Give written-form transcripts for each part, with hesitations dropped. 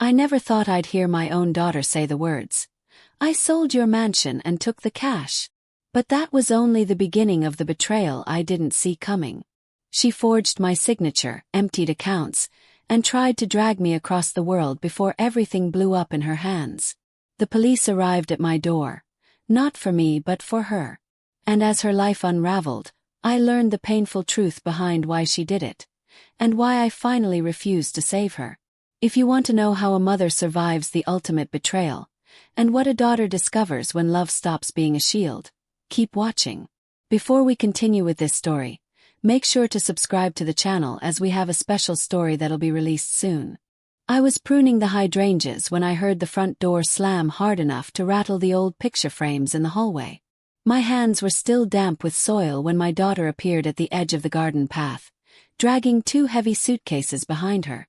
I never thought I'd hear my own daughter say the words, "I sold your mansion and took the cash." But that was only the beginning of the betrayal I didn't see coming. She forged my signature, emptied accounts, and tried to drag me across the world before everything blew up in her hands. The police arrived at my door, not for me but for her. And as her life unraveled, I learned the painful truth behind why she did it, and why I finally refused to save her. If you want to know how a mother survives the ultimate betrayal, and what a daughter discovers when love stops being a shield, keep watching. Before we continue with this story, make sure to subscribe to the channel as we have a special story that'll be released soon. I was pruning the hydrangeas when I heard the front door slam hard enough to rattle the old picture frames in the hallway. My hands were still damp with soil when my daughter appeared at the edge of the garden path, dragging 2 heavy suitcases behind her.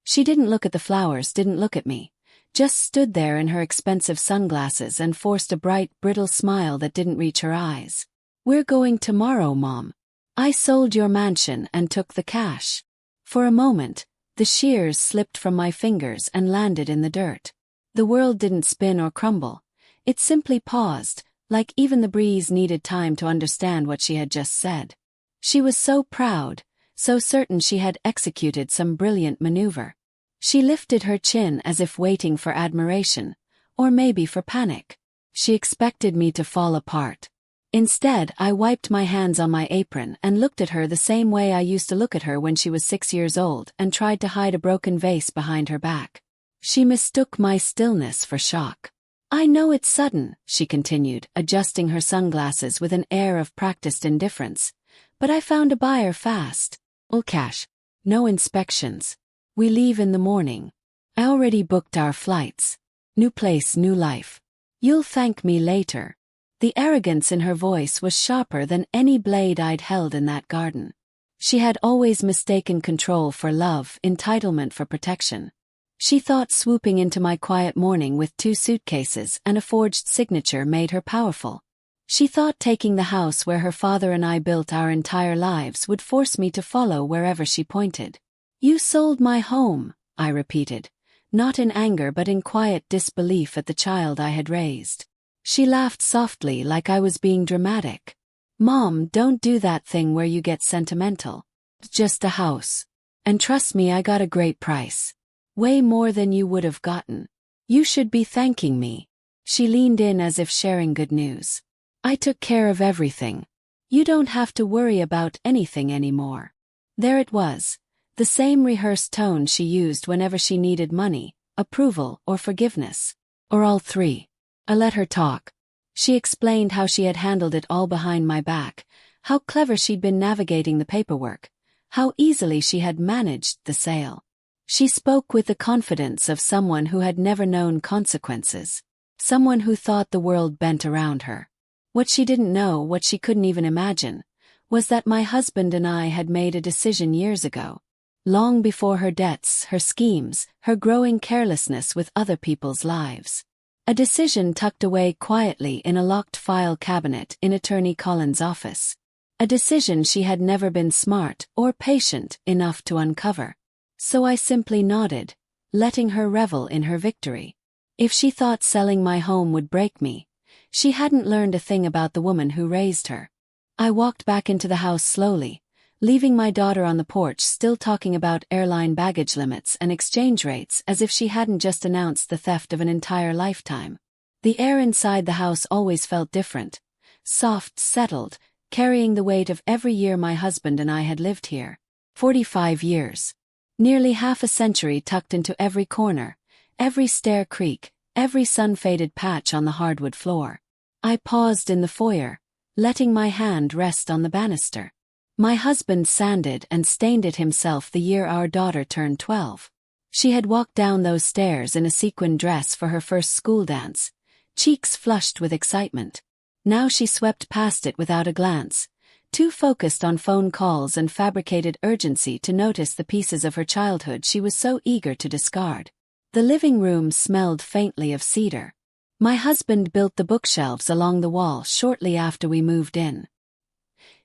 She didn't look at the flowers, didn't look at me, just stood there in her expensive sunglasses and forced a bright, brittle smile that didn't reach her eyes. "We're going tomorrow, Mom. I sold your mansion and took the cash." For a moment, the shears slipped from my fingers and landed in the dirt. The world didn't spin or crumble. It simply paused, like even the breeze needed time to understand what she had just said. She was so proud, so certain she had executed some brilliant maneuver. She lifted her chin as if waiting for admiration, or maybe for panic. She expected me to fall apart. Instead, I wiped my hands on my apron and looked at her the same way I used to look at her when she was 6 years old and tried to hide a broken vase behind her back. She mistook my stillness for shock. "I know it's sudden," she continued, adjusting her sunglasses with an air of practiced indifference, "but I found a buyer fast. All cash. No inspections. We leave in the morning. I already booked our flights. New place, new life. You'll thank me later." The arrogance in her voice was sharper than any blade I'd held in that garden. She had always mistaken control for love, entitlement for protection. She thought swooping into my quiet morning with 2 suitcases and a forged signature made her powerful. She thought taking the house where her father and I built our entire lives would force me to follow wherever she pointed. "You sold my home," I repeated, not in anger but in quiet disbelief at the child I had raised. She laughed softly like I was being dramatic. "Mom, don't do that thing where you get sentimental. It's just a house. And trust me, I got a great price. Way more than you would have gotten. You should be thanking me." She leaned in as if sharing good news. "I took care of everything. You don't have to worry about anything anymore." There it was, the same rehearsed tone she used whenever she needed money, approval, or forgiveness. Or all 3. I let her talk. She explained how she had handled it all behind my back, how clever she'd been navigating the paperwork, how easily she had managed the sale. She spoke with the confidence of someone who had never known consequences, someone who thought the world bent around her. What she didn't know, what she couldn't even imagine, was that my husband and I had made a decision years ago, long before her debts, her schemes, her growing carelessness with other people's lives. A decision tucked away quietly in a locked file cabinet in Attorney Collins' office. A decision she had never been smart or patient enough to uncover. So I simply nodded, letting her revel in her victory. If she thought selling my home would break me, she hadn't learned a thing about the woman who raised her. I walked back into the house slowly, leaving my daughter on the porch still talking about airline baggage limits and exchange rates as if she hadn't just announced the theft of an entire lifetime. The air inside the house always felt different, soft, settled, carrying the weight of every year my husband and I had lived here. 45 years. Nearly half a century tucked into every corner, every stair creak, every sun-faded patch on the hardwood floor. I paused in the foyer, letting my hand rest on the banister. My husband sanded and stained it himself the year our daughter turned 12. She had walked down those stairs in a sequin dress for her first school dance, cheeks flushed with excitement. Now she swept past it without a glance, too focused on phone calls and fabricated urgency to notice the pieces of her childhood she was so eager to discard. The living room smelled faintly of cedar. My husband built the bookshelves along the wall shortly after we moved in.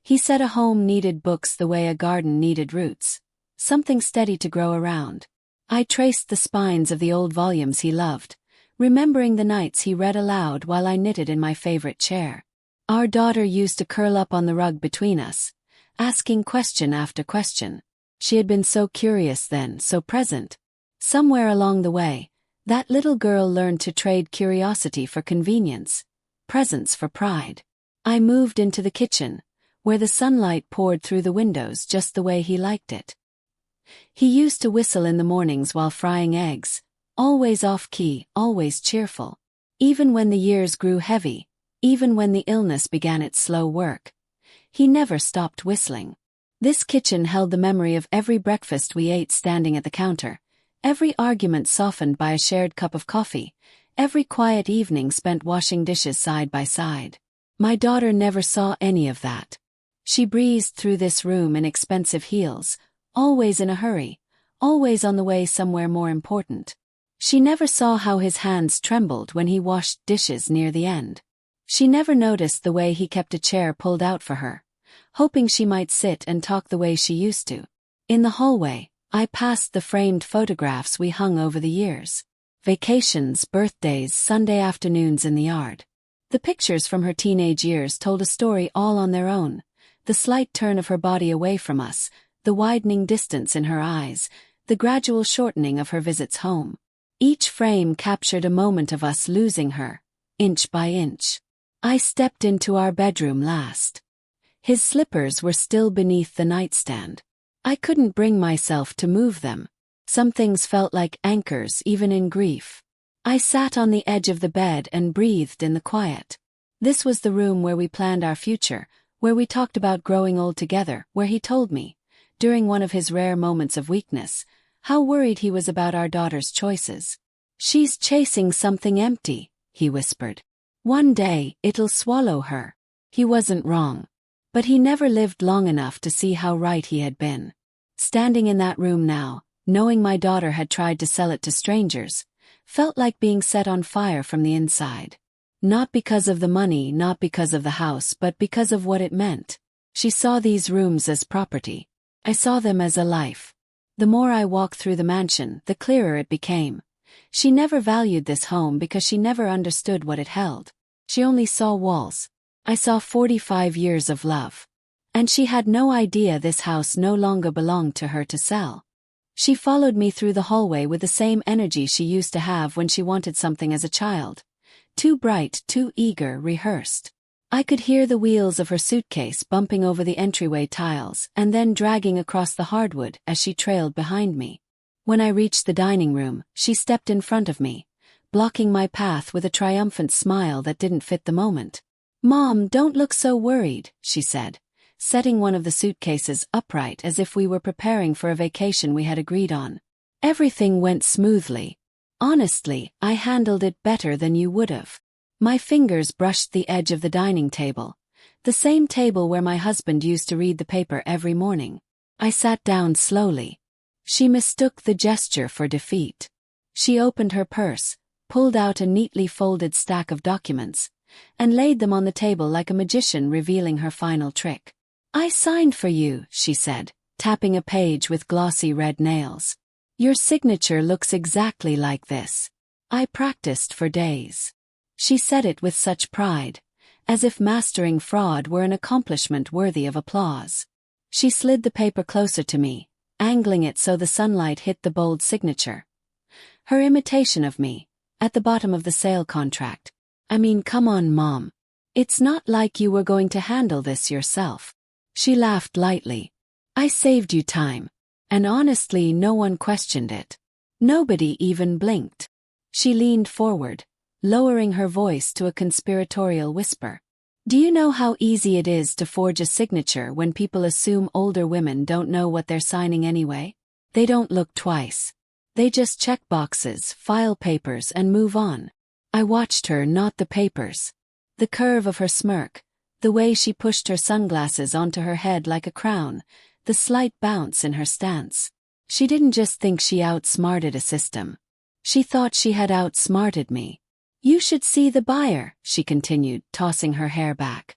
He said a home needed books the way a garden needed roots, something steady to grow around. I traced the spines of the old volumes he loved, remembering the nights he read aloud while I knitted in my favorite chair. Our daughter used to curl up on the rug between us, asking question after question. She had been so curious then, so present. Somewhere along the way, that little girl learned to trade curiosity for convenience, presence for pride. I moved into the kitchen, where the sunlight poured through the windows just the way he liked it. He used to whistle in the mornings while frying eggs, always off-key, always cheerful. Even when the years grew heavy, even when the illness began its slow work, he never stopped whistling. This kitchen held the memory of every breakfast we ate standing at the counter, every argument softened by a shared cup of coffee, every quiet evening spent washing dishes side by side. My daughter never saw any of that. She breezed through this room in expensive heels, always in a hurry, always on the way somewhere more important. She never saw how his hands trembled when he washed dishes near the end. She never noticed the way he kept a chair pulled out for her, hoping she might sit and talk the way she used to. In the hallway, I passed the framed photographs we hung over the years. Vacations, birthdays, Sunday afternoons in the yard. The pictures from her teenage years told a story all on their own. The slight turn of her body away from us, the widening distance in her eyes, the gradual shortening of her visits home. Each frame captured a moment of us losing her, inch by inch. I stepped into our bedroom last. His slippers were still beneath the nightstand. I couldn't bring myself to move them. Some things felt like anchors even in grief. I sat on the edge of the bed and breathed in the quiet. This was the room where we planned our future, where we talked about growing old together, where he told me, during one of his rare moments of weakness, how worried he was about our daughter's choices. "She's chasing something empty," he whispered. "One day, it'll swallow her." He wasn't wrong. But he never lived long enough to see how right he had been. Standing in that room now, knowing my daughter had tried to sell it to strangers, felt like being set on fire from the inside. Not because of the money, not because of the house, but because of what it meant. She saw these rooms as property. I saw them as a life. The more I walked through the mansion, the clearer it became. She never valued this home because she never understood what it held. She only saw walls. I saw 45 years of love. And she had no idea this house no longer belonged to her to sell. She followed me through the hallway with the same energy she used to have when she wanted something as a child. Too bright, too eager, rehearsed. I could hear the wheels of her suitcase bumping over the entryway tiles and then dragging across the hardwood as she trailed behind me. When I reached the dining room, she stepped in front of me, blocking my path with a triumphant smile that didn't fit the moment. "Mom, don't look so worried," she said, setting one of the suitcases upright as if we were preparing for a vacation we had agreed on. "Everything went smoothly. Honestly, I handled it better than you would've." My fingers brushed the edge of the dining table, the same table where my husband used to read the paper every morning. I sat down slowly. She mistook the gesture for defeat. She opened her purse, pulled out a neatly folded stack of documents, and laid them on the table like a magician revealing her final trick. "I signed for you," she said, tapping a page with glossy red nails. "Your signature looks exactly like this. I practiced for days." She said it with such pride, as if mastering fraud were an accomplishment worthy of applause. She slid the paper closer to me, angling it so the sunlight hit the bold signature. Her imitation of me, at the bottom of the sale contract. "I mean, come on, Mom. It's not like you were going to handle this yourself." She laughed lightly. "I saved you time." And honestly, no one questioned it. Nobody even blinked. She leaned forward, lowering her voice to a conspiratorial whisper. "Do you know how easy it is to forge a signature when people assume older women don't know what they're signing anyway? They don't look twice. They just check boxes, file papers, and move on." I watched her, not the papers. The curve of her smirk, the way she pushed her sunglasses onto her head like a crown, the slight bounce in her stance. She didn't just think she outsmarted a system. She thought she had outsmarted me. "You should see the buyer," she continued, tossing her hair back.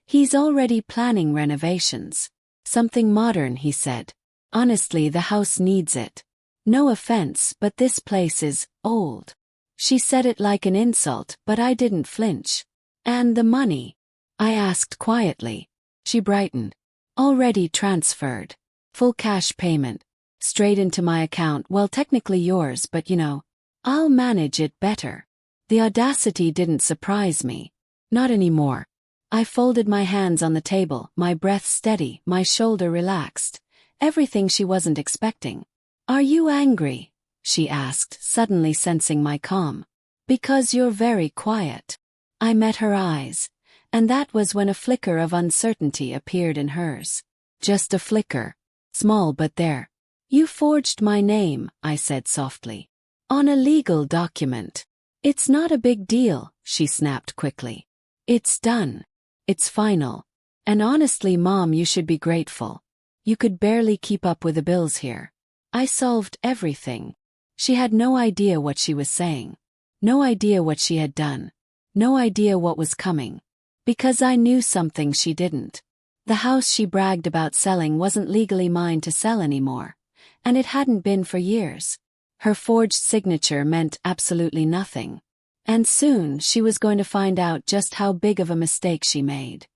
"He's already planning renovations. Something modern," he said. "Honestly, the house needs it." No offense, but this place is old. She said it like an insult, but I didn't flinch. And the money? I asked quietly. She brightened. Already transferred. Full cash payment. Straight into my account. Well, technically yours, but I'll manage it better. The audacity didn't surprise me. Not anymore. I folded my hands on the table, my breath steady, my shoulder relaxed. Everything she wasn't expecting. Are you angry? She asked, suddenly sensing my calm. Because you're very quiet. I met her eyes, and that was when a flicker of uncertainty appeared in hers. Just a flicker. Small but there. You forged my name, I said softly. On a legal document. It's not a big deal, she snapped quickly. It's done. It's final. And honestly, Mom, you should be grateful. You could barely keep up with the bills here. I solved everything. She had no idea what she was saying. No idea what she had done. No idea what was coming. Because I knew something she didn't. The house she bragged about selling wasn't legally mine to sell anymore. And it hadn't been for years. Her forged signature meant absolutely nothing. And soon she was going to find out just how big of a mistake she made.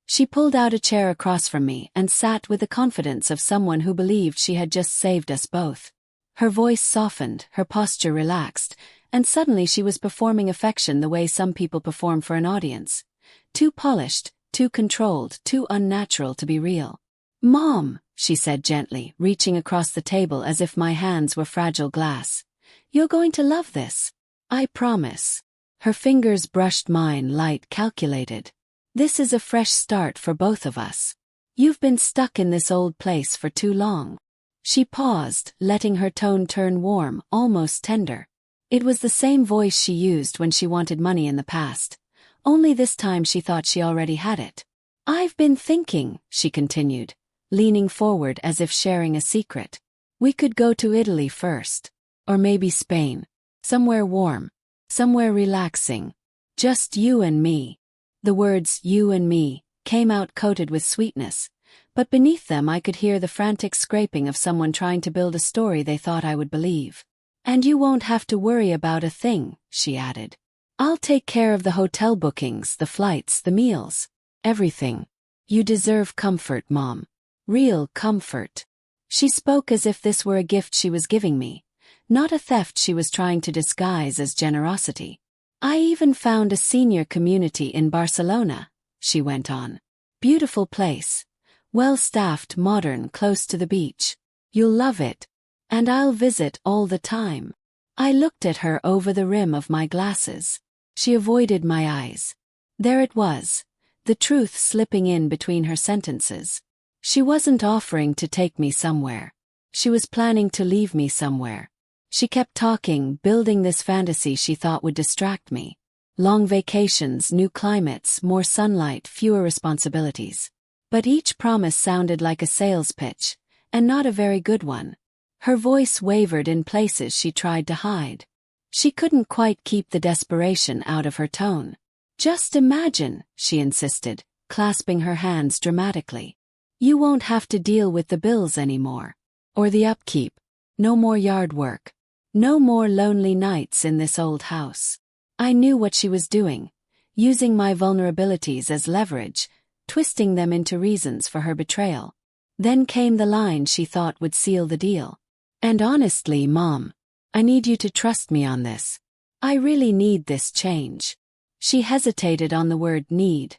She pulled out a chair across from me and sat with the confidence of someone who believed she had just saved us both. Her voice softened, her posture relaxed, and suddenly she was performing affection the way some people perform for an audience. Too polished, too controlled, too unnatural to be real. Mom, she said gently, reaching across the table as if my hands were fragile glass. You're going to love this. I promise. Her fingers brushed mine, light, calculated. This is a fresh start for both of us. You've been stuck in this old place for too long. She paused, letting her tone turn warm, almost tender. It was the same voice she used when she wanted money in the past. Only this time she thought she already had it. I've been thinking, she continued, leaning forward as if sharing a secret. We could go to Italy first. Or maybe Spain. Somewhere warm. Somewhere relaxing. Just you and me. The words, you and me, came out coated with sweetness, but beneath them I could hear the frantic scraping of someone trying to build a story they thought I would believe. And you won't have to worry about a thing, she added. I'll take care of the hotel bookings, the flights, the meals. Everything. You deserve comfort, Mom. Real comfort. She spoke as if this were a gift she was giving me, not a theft she was trying to disguise as generosity. I even found a senior community in Barcelona, she went on. Beautiful place. Well-staffed, modern, close to the beach. You'll love it. And I'll visit all the time. I looked at her over the rim of my glasses. She avoided my eyes. There it was, the truth slipping in between her sentences. She wasn't offering to take me somewhere. She was planning to leave me somewhere. She kept talking, building this fantasy she thought would distract me. Long vacations, new climates, more sunlight, fewer responsibilities. But each promise sounded like a sales pitch, and not a very good one. Her voice wavered in places she tried to hide. She couldn't quite keep the desperation out of her tone. Just imagine, she insisted, clasping her hands dramatically. You won't have to deal with the bills anymore. Or the upkeep. No more yard work. No more lonely nights in this old house. I knew what she was doing, using my vulnerabilities as leverage, twisting them into reasons for her betrayal. Then came the line she thought would seal the deal. And honestly, Mom, I need you to trust me on this. I really need this change. She hesitated on the word need,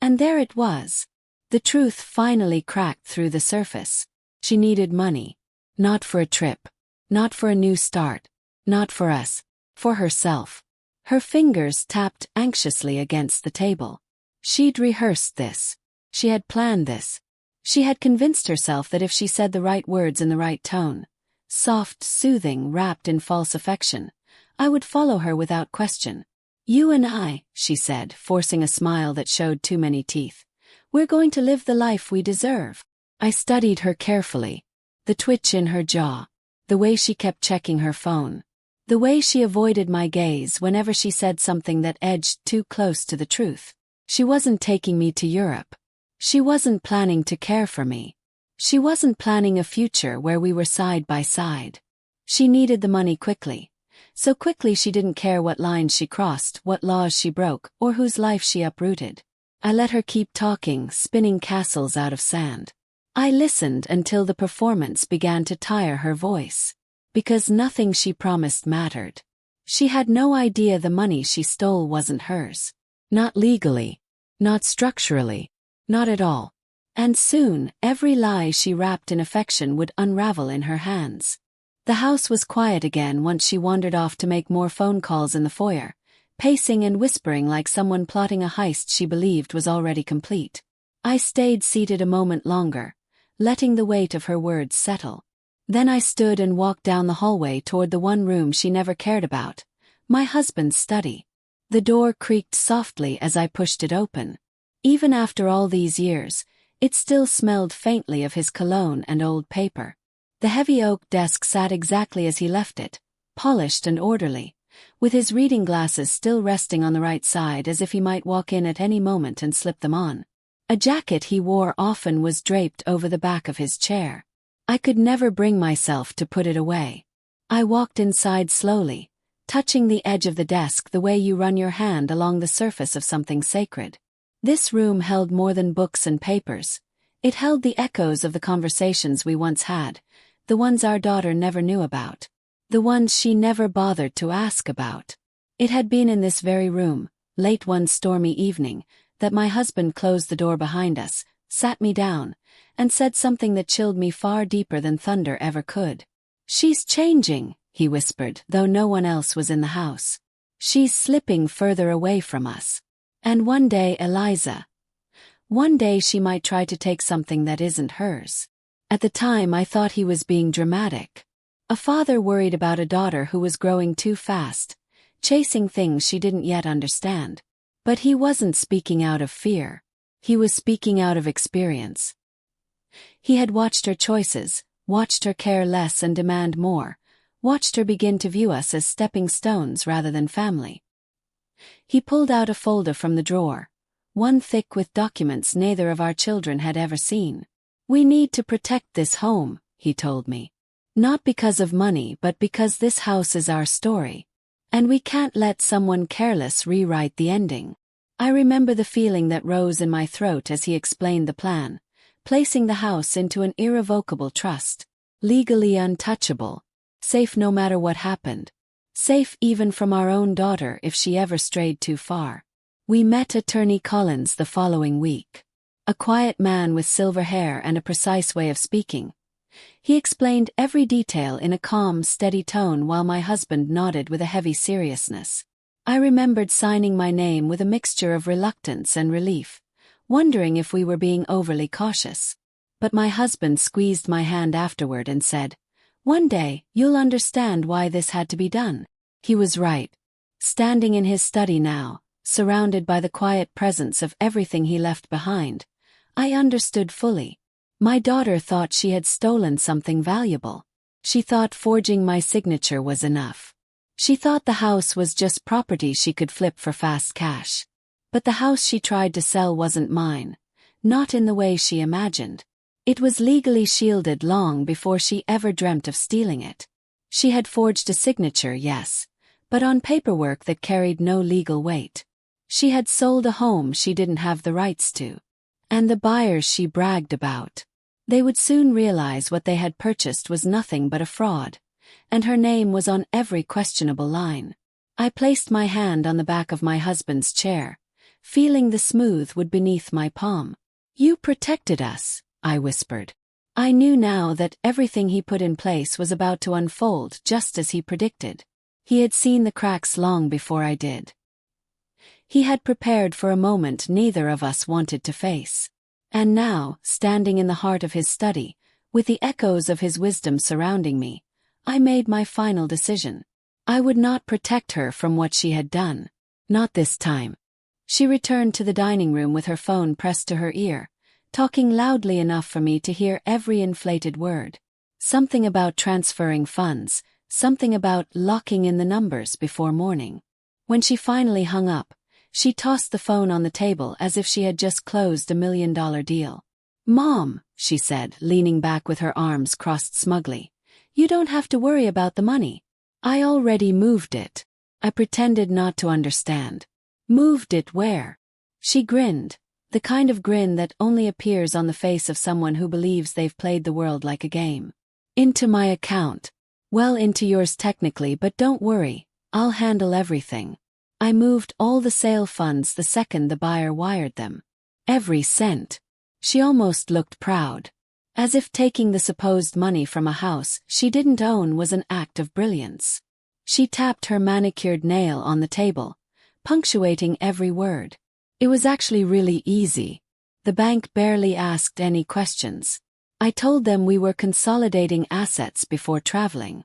and there it was. The truth finally cracked through the surface. She needed money. Not for a trip. Not for a new start. Not for us. For herself. Her fingers tapped anxiously against the table. She'd rehearsed this. She had planned this. She had convinced herself that if she said the right words in the right tone, soft, soothing, wrapped in false affection, I would follow her without question. You and I, she said, forcing a smile that showed too many teeth. We're going to live the life we deserve. I studied her carefully. The twitch in her jaw. The way she kept checking her phone. The way she avoided my gaze whenever she said something that edged too close to the truth. She wasn't taking me to Europe. She wasn't planning to care for me. She wasn't planning a future where we were side by side. She needed the money quickly. So quickly she didn't care what lines she crossed, what laws she broke, or whose life she uprooted. I let her keep talking, spinning castles out of sand. I listened until the performance began to tire her voice. Because nothing she promised mattered. She had no idea the money she stole wasn't hers. Not legally. Not structurally. Not at all. And soon, every lie she wrapped in affection would unravel in her hands. The house was quiet again once she wandered off to make more phone calls in the foyer, pacing and whispering like someone plotting a heist she believed was already complete. I stayed seated a moment longer, letting the weight of her words settle. Then I stood and walked down the hallway toward the one room she never cared about, my husband's study. The door creaked softly as I pushed it open. Even after all these years, it still smelled faintly of his cologne and old paper. The heavy oak desk sat exactly as he left it, polished and orderly, with his reading glasses still resting on the right side as if he might walk in at any moment and slip them on. A jacket he wore often was draped over the back of his chair. I could never bring myself to put it away. I walked inside slowly, touching the edge of the desk the way you run your hand along the surface of something sacred. This room held more than books and papers. It held the echoes of the conversations we once had, the ones our daughter never knew about, the ones she never bothered to ask about. It had been in this very room, late one stormy evening, that my husband closed the door behind us, sat me down, and said something that chilled me far deeper than thunder ever could. "She's changing," he whispered, though no one else was in the house. "She's slipping further away from us. And one day, Eliza, one day she might try to take something that isn't hers." At the time I thought he was being dramatic. A father worried about a daughter who was growing too fast, chasing things she didn't yet understand. But he wasn't speaking out of fear. He was speaking out of experience. He had watched her choices, watched her care less and demand more, watched her begin to view us as stepping stones rather than family. He pulled out a folder from the drawer, one thick with documents neither of our children had ever seen. "We need to protect this home," he told me. "Not because of money but because this house is our story. And we can't let someone careless rewrite the ending." I remember the feeling that rose in my throat as he explained the plan, placing the house into an irrevocable trust, legally untouchable, safe no matter what happened, safe even from our own daughter if she ever strayed too far. We met Attorney Collins the following week. A quiet man with silver hair and a precise way of speaking. He explained every detail in a calm, steady tone while my husband nodded with a heavy seriousness. I remembered signing my name with a mixture of reluctance and relief, wondering if we were being overly cautious. But my husband squeezed my hand afterward and said, "One day, you'll understand why this had to be done." He was right. Standing in his study now, surrounded by the quiet presence of everything he left behind, I understood fully. My daughter thought she had stolen something valuable. She thought forging my signature was enough. She thought the house was just property she could flip for fast cash. But the house she tried to sell wasn't mine, not in the way she imagined. It was legally shielded long before she ever dreamt of stealing it. She had forged a signature, yes, but on paperwork that carried no legal weight. She had sold a home she didn't have the rights to. And the buyers she bragged about. They would soon realize what they had purchased was nothing but a fraud, and her name was on every questionable line. I placed my hand on the back of my husband's chair, feeling the smooth wood beneath my palm. "You protected us," I whispered. I knew now that everything he put in place was about to unfold just as he predicted. He had seen the cracks long before I did. He had prepared for a moment neither of us wanted to face. And now, standing in the heart of his study, with the echoes of his wisdom surrounding me, I made my final decision. I would not protect her from what she had done. Not this time. She returned to the dining room with her phone pressed to her ear, talking loudly enough for me to hear every inflated word. Something about transferring funds, something about locking in the numbers before morning. When she finally hung up, she tossed the phone on the table as if she had just closed $1 million deal. "Mom," she said, leaning back with her arms crossed smugly, You don't have to worry about the money. I already moved it. I pretended not to understand. Moved it where? She grinned, the kind of grin that only appears on the face of someone who believes they've played the world like a game. Into my account. Well, into yours technically, but don't worry, I'll handle everything. I moved all the sale funds the second the buyer wired them. Every cent. She almost looked proud. As if taking the supposed money from a house she didn't own was an act of brilliance. She tapped her manicured nail on the table, punctuating every word. It was actually really easy. The bank barely asked any questions. I told them we were consolidating assets before traveling.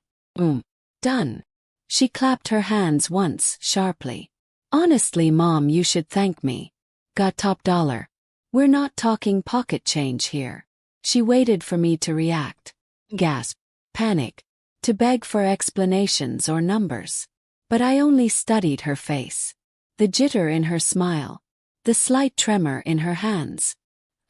Done. She clapped her hands once, sharply. Honestly, Mom, you should thank me. Got top dollar. We're not talking pocket change here. She waited for me to react. Gasp. Panic. To beg for explanations or numbers. But I only studied her face. The jitter in her smile. The slight tremor in her hands.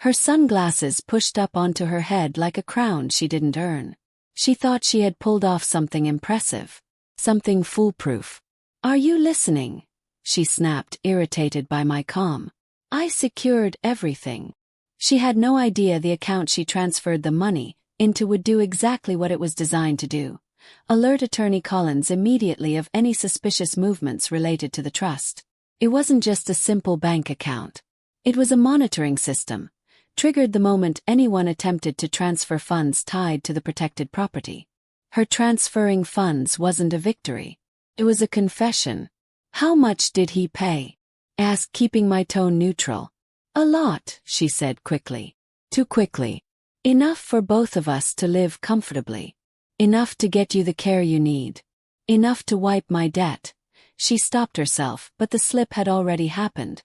Her sunglasses pushed up onto her head like a crown she didn't earn. She thought she had pulled off something impressive. Something foolproof. Are you listening? She snapped, irritated by my calm. I secured everything. She had no idea the account she transferred the money into would do exactly what it was designed to do. Alert Attorney Collins immediately of any suspicious movements related to the trust. It wasn't just a simple bank account. It was a monitoring system, triggered the moment anyone attempted to transfer funds tied to the protected property. Her transferring funds wasn't a victory. It was a confession. How much did he pay? Asked, keeping my tone neutral. A lot, she said quickly. Too quickly. Enough for both of us to live comfortably. Enough to get you the care you need. Enough to wipe my debt. She stopped herself, but the slip had already happened.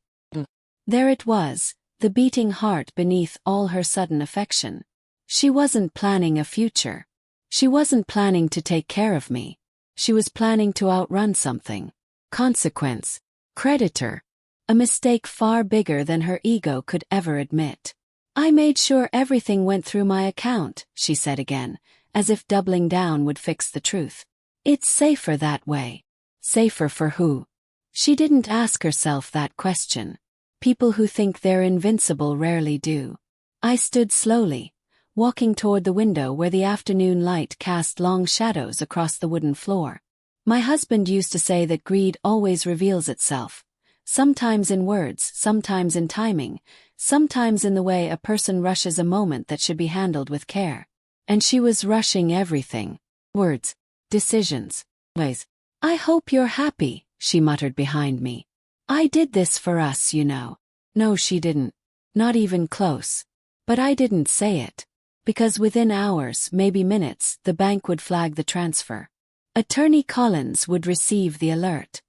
There it was, the beating heart beneath all her sudden affection. She wasn't planning a future. She wasn't planning to take care of me. She was planning to outrun something. Consequence. Creditor. A mistake far bigger than her ego could ever admit. I made sure everything went through my account, she said again, as if doubling down would fix the truth. It's safer that way. Safer for who? She didn't ask herself that question. People who think they're invincible rarely do. I stood slowly, walking toward the window where the afternoon light cast long shadows across the wooden floor. My husband used to say that greed always reveals itself. Sometimes in words, sometimes in timing, sometimes in the way a person rushes a moment that should be handled with care. And she was rushing everything. Words, decisions, ways. I hope you're happy, she muttered behind me. I did this for us, you know. No, she didn't. Not even close. But I didn't say it. Because within hours, maybe minutes, the bank would flag the transfer. Attorney Collins would receive the alert.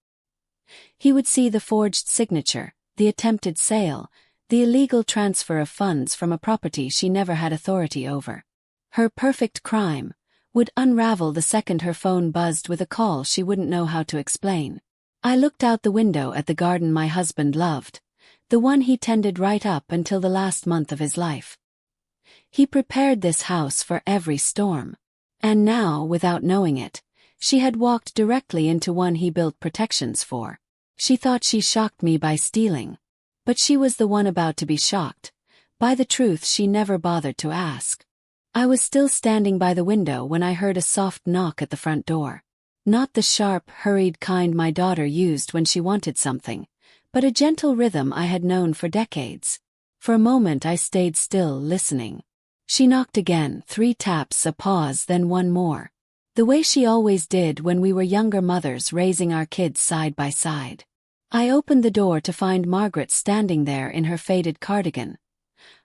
He would see the forged signature, the attempted sale, the illegal transfer of funds from a property she never had authority over. Her perfect crime would unravel the second her phone buzzed with a call she wouldn't know how to explain. I looked out the window at the garden my husband loved, the one he tended right up until the last month of his life. He prepared this house for every storm. And now, without knowing it, she had walked directly into one he built protections for. She thought she shocked me by stealing. But she was the one about to be shocked by the truth she never bothered to ask. I was still standing by the window when I heard a soft knock at the front door. Not the sharp, hurried kind my daughter used when she wanted something, but a gentle rhythm I had known for decades. For a moment I stayed still, listening. She knocked again, 3 taps, a pause, then one more. The way she always did when we were younger mothers raising our kids side by side. I opened the door to find Margaret standing there in her faded cardigan.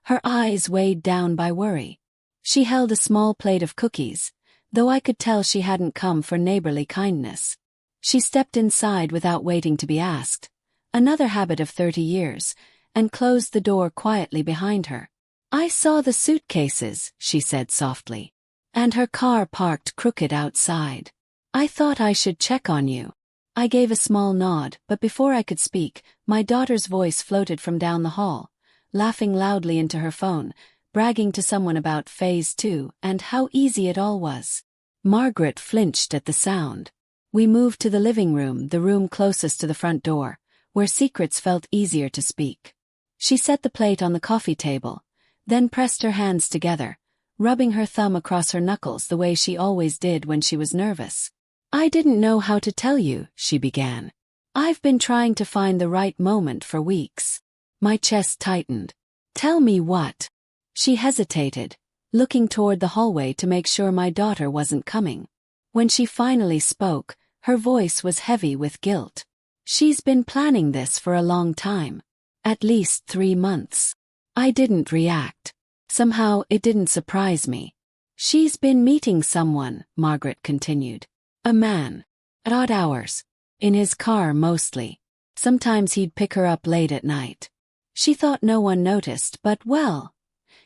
Her eyes weighed down by worry. She held a small plate of cookies, though I could tell she hadn't come for neighborly kindness. She stepped inside without waiting to be asked, another habit of 30 years, and closed the door quietly behind her. I saw the suitcases, she said softly, and her car parked crooked outside. I thought I should check on you. I gave a small nod, but before I could speak, my daughter's voice floated from down the hall, laughing loudly into her phone, bragging to someone about Phase 2 and how easy it all was. Margaret flinched at the sound. We moved to the living room, the room closest to the front door, where secrets felt easier to speak. She set the plate on the coffee table, then pressed her hands together, rubbing her thumb across her knuckles the way she always did when she was nervous. "I didn't know how to tell you," she began. "I've been trying to find the right moment for weeks." My chest tightened. "Tell me what?" She hesitated, looking toward the hallway to make sure my daughter wasn't coming. When she finally spoke, her voice was heavy with guilt. "She's been planning this for a long time. At least 3 months. I didn't react. Somehow it didn't surprise me. "She's been meeting someone," Margaret continued. "A man. At odd hours. In his car mostly. Sometimes he'd pick her up late at night. She thought no one noticed, but well."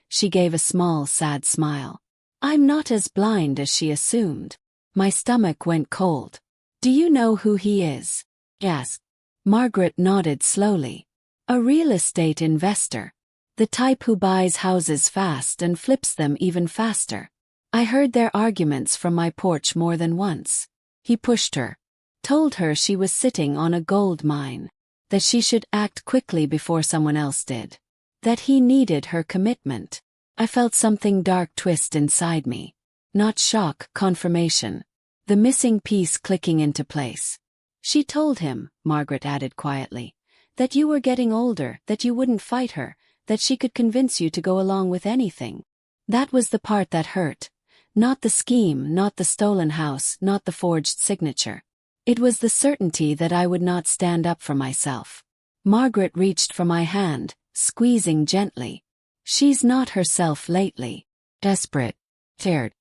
She gave a small, sad smile. "I'm not as blind as she assumed." My stomach went cold. "Do you know who he is?" "Yes." Margaret nodded slowly. "A real estate investor. The type who buys houses fast and flips them even faster. I heard their arguments from my porch more than once. He pushed her. Told her she was sitting on a gold mine. That she should act quickly before someone else did. That he needed her commitment." I felt something dark twist inside me. Not shock, confirmation. The missing piece clicking into place. "She told him," Margaret added quietly, "that you were getting older, that you wouldn't fight her, that she could convince you to go along with anything." That was the part that hurt. Not the scheme, not the stolen house, not the forged signature. It was the certainty that I would not stand up for myself. Margaret reached for my hand, squeezing gently. "She's not herself lately. Desperate. Scared.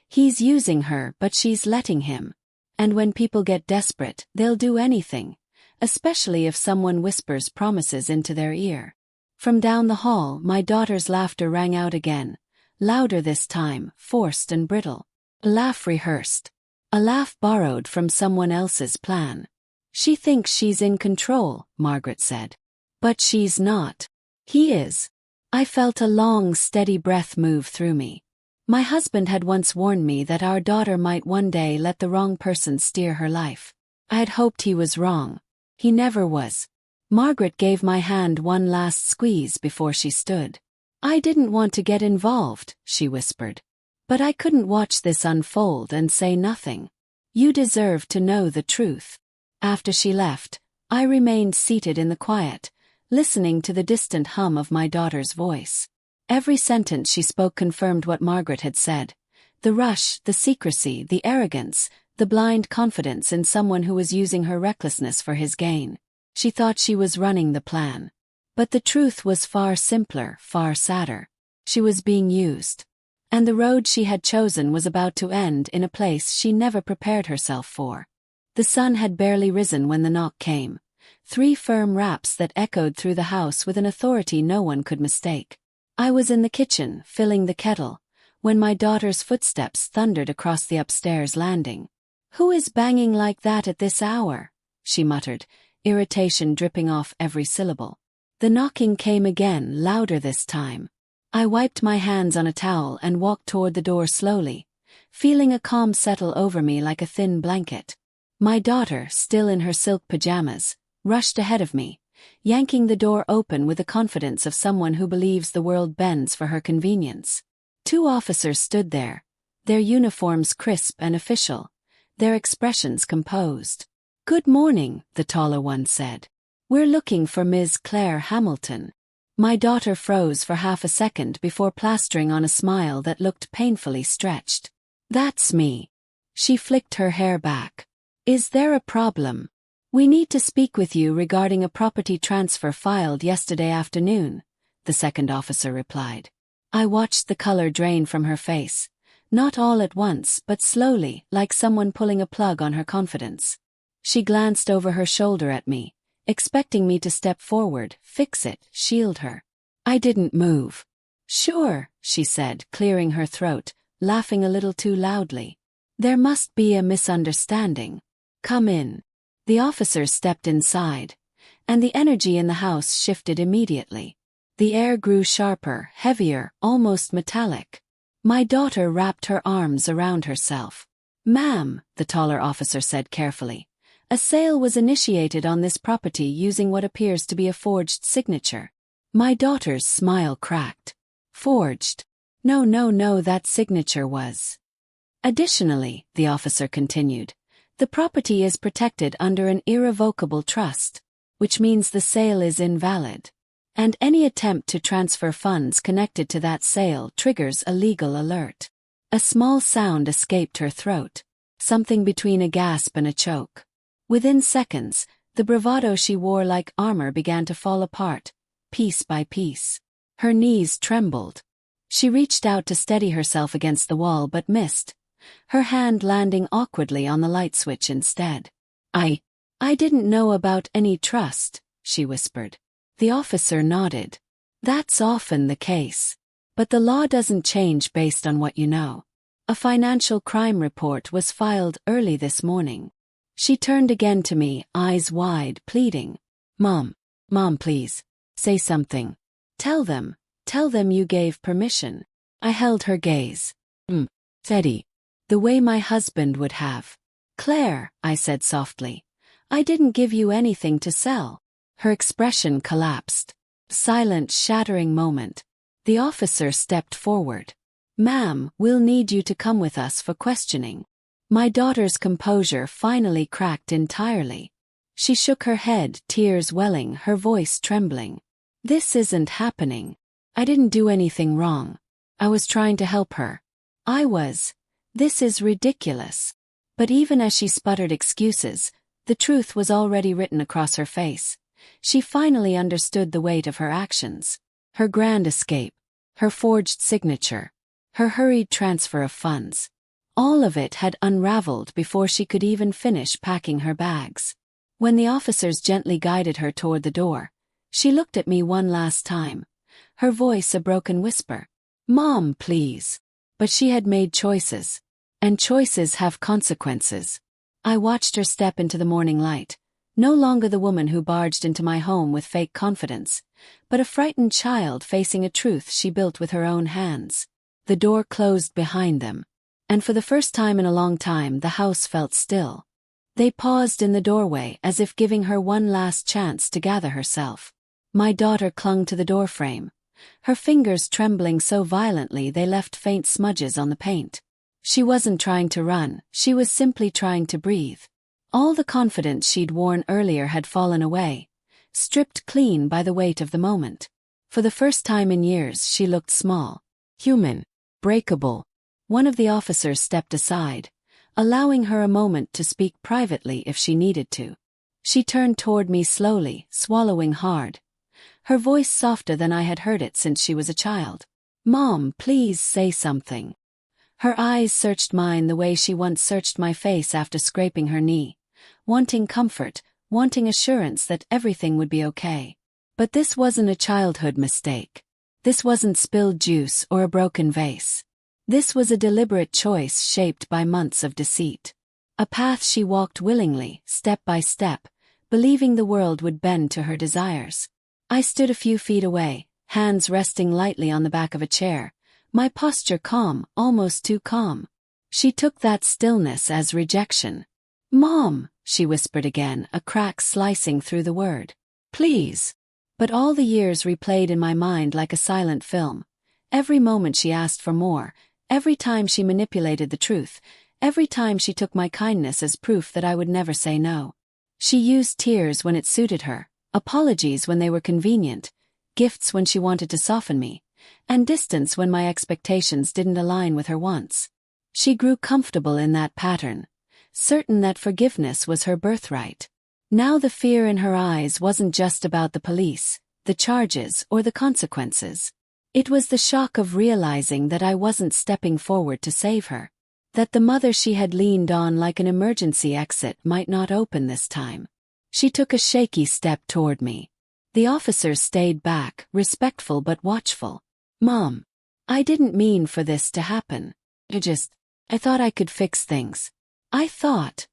He's using her, but she's letting him. And when people get desperate, they'll do anything, especially if someone whispers promises into their ear." From down the hall, my daughter's laughter rang out again, louder this time, forced and brittle. A laugh rehearsed. A laugh borrowed from someone else's plan. "She thinks she's in control," Margaret said. "But she's not. He is." I felt a long, steady breath move through me. My husband had once warned me that our daughter might one day let the wrong person steer her life. I had hoped he was wrong. He never was. Margaret gave my hand one last squeeze before she stood. "I didn't want to get involved," she whispered. "But I couldn't watch this unfold and say nothing. You deserve to know the truth." After she left, I remained seated in the quiet, listening to the distant hum of my daughter's voice. Every sentence she spoke confirmed what Margaret had said. The rush, the secrecy, the arrogance, the blind confidence in someone who was using her recklessness for his gain. She thought she was running the plan. But the truth was far simpler, far sadder. She was being used. And the road she had chosen was about to end in a place she never prepared herself for. The sun had barely risen when the knock came. 3 firm raps that echoed through the house with an authority no one could mistake. I was in the kitchen, filling the kettle, when my daughter's footsteps thundered across the upstairs landing. "Who is banging like that at this hour?" she muttered, irritation dripping off every syllable. The knocking came again, louder this time. I wiped my hands on a towel and walked toward the door slowly, feeling a calm settle over me like a thin blanket. My daughter, still in her silk pajamas, rushed ahead of me, yanking the door open with the confidence of someone who believes the world bends for her convenience. 2 officers stood there, their uniforms crisp and official, their expressions composed. "Good morning," the taller one said. "We're looking for Ms. Claire Hamilton." My daughter froze for half a second before plastering on a smile that looked painfully stretched. "That's me." She flicked her hair back. "Is there a problem?" "We need to speak with you regarding a property transfer filed yesterday afternoon," the second officer replied. I watched the color drain from her face, not all at once but slowly, like someone pulling a plug on her confidence. She glanced over her shoulder at me, expecting me to step forward, fix it, shield her. I didn't move. "Sure," she said, clearing her throat, laughing a little too loudly. "There must be a misunderstanding. Come in." The officers stepped inside, and the energy in the house shifted immediately. The air grew sharper, heavier, almost metallic. My daughter wrapped her arms around herself. "Ma'am," the taller officer said carefully, "a sale was initiated on this property using what appears to be a forged signature." My daughter's smile cracked. "Forged? No, that signature was." "Additionally," the officer continued, "the property is protected under an irrevocable trust, which means the sale is invalid. And any attempt to transfer funds connected to that sale triggers a legal alert." A small sound escaped her throat, something between a gasp and a choke. Within seconds, the bravado she wore like armor began to fall apart, piece by piece. Her knees trembled. She reached out to steady herself against the wall but missed, her hand landing awkwardly on the light switch instead. I didn't know about any trust," she whispered. The officer nodded. "That's often the case. But the law doesn't change based on what you know. A financial crime report was filed early this morning." She turned again to me, eyes wide, pleading. Mom, please, say something. Tell them you gave permission." I held her gaze. Steady. The way my husband would have. "Claire," I said softly, "I didn't give you anything to sell." Her expression collapsed. Silent, shattering moment. The officer stepped forward. "Ma'am, we'll need you to come with us for questioning." My daughter's composure finally cracked entirely. She shook her head, tears welling, her voice trembling. "This isn't happening. I didn't do anything wrong. I was trying to help her. This is ridiculous." But even as she sputtered excuses, the truth was already written across her face. She finally understood the weight of her actions. Her grand escape, her forged signature, her hurried transfer of funds. All of it had unraveled before she could even finish packing her bags. When the officers gently guided her toward the door, she looked at me one last time, her voice a broken whisper. "Mom, please." But she had made choices. And choices have consequences. I watched her step into the morning light, no longer the woman who barged into my home with fake confidence, but a frightened child facing a truth she built with her own hands. The door closed behind them, and for the first time in a long time the house felt still. They paused in the doorway as if giving her one last chance to gather herself. My daughter clung to the doorframe, her fingers trembling so violently they left faint smudges on the paint. She wasn't trying to run, she was simply trying to breathe. All the confidence she'd worn earlier had fallen away, stripped clean by the weight of the moment. For the first time in years she looked small, human, breakable. One of the officers stepped aside, allowing her a moment to speak privately if she needed to. She turned toward me slowly, swallowing hard, her voice softer than I had heard it since she was a child. "Mom, please say something." Her eyes searched mine the way she once searched my face after scraping her knee, wanting comfort, wanting assurance that everything would be okay. But this wasn't a childhood mistake. This wasn't spilled juice or a broken vase. This was a deliberate choice shaped by months of deceit. A path she walked willingly, step by step, believing the world would bend to her desires. I stood a few feet away, hands resting lightly on the back of a chair, my posture calm, almost too calm. She took that stillness as rejection. "Mom," she whispered again, a crack slicing through the word. "Please." But all the years replayed in my mind like a silent film. Every moment she asked for more, every time she manipulated the truth, every time she took my kindness as proof that I would never say no. She used tears when it suited her, apologies when they were convenient, gifts when she wanted to soften me, and distance when my expectations didn't align with her wants. She grew comfortable in that pattern, certain that forgiveness was her birthright. Now the fear in her eyes wasn't just about the police, the charges, or the consequences. It was the shock of realizing that I wasn't stepping forward to save her, that the mother she had leaned on like an emergency exit might not open this time. She took a shaky step toward me. The officers stayed back, respectful but watchful. "Mom, I didn't mean for this to happen. I thought I could fix things. I thought."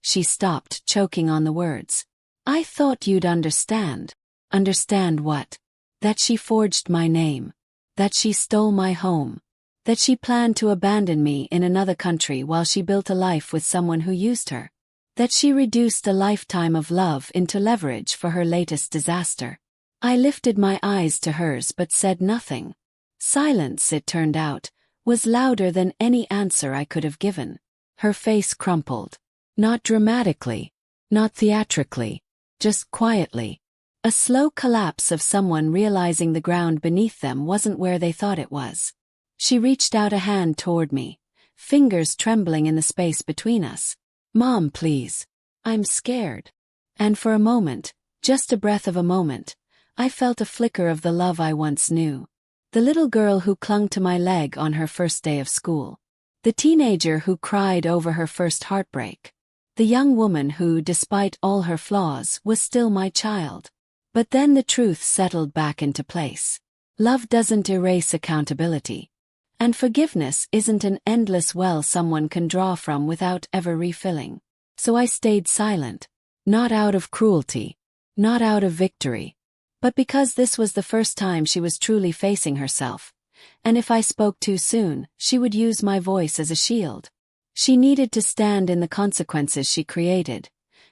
She stopped, choking on the words. "I thought you'd understand." "Understand what?" "That she forged my name. That she stole my home. That she planned to abandon me in another country while she built a life with someone who used her. That she reduced a lifetime of love into leverage for her latest disaster. I lifted my eyes to hers but said nothing. Silence, it turned out, was louder than any answer I could have given. Her face crumpled. Not dramatically, not theatrically, just quietly. A slow collapse of someone realizing the ground beneath them wasn't where they thought it was. She reached out a hand toward me, fingers trembling in the space between us. "Mom, please. I'm scared." And for a moment, just a breath of a moment, I felt a flicker of the love I once knew. The little girl who clung to my leg on her first day of school. The teenager who cried over her first heartbreak. The young woman who, despite all her flaws, was still my child. But then the truth settled back into place. Love doesn't erase accountability. And forgiveness isn't an endless well someone can draw from without ever refilling. So I stayed silent. Not out of cruelty. Not out of victory. But because this was the first time she was truly facing herself. And if I spoke too soon, she would use my voice as a shield. She needed to stand in the consequences she created,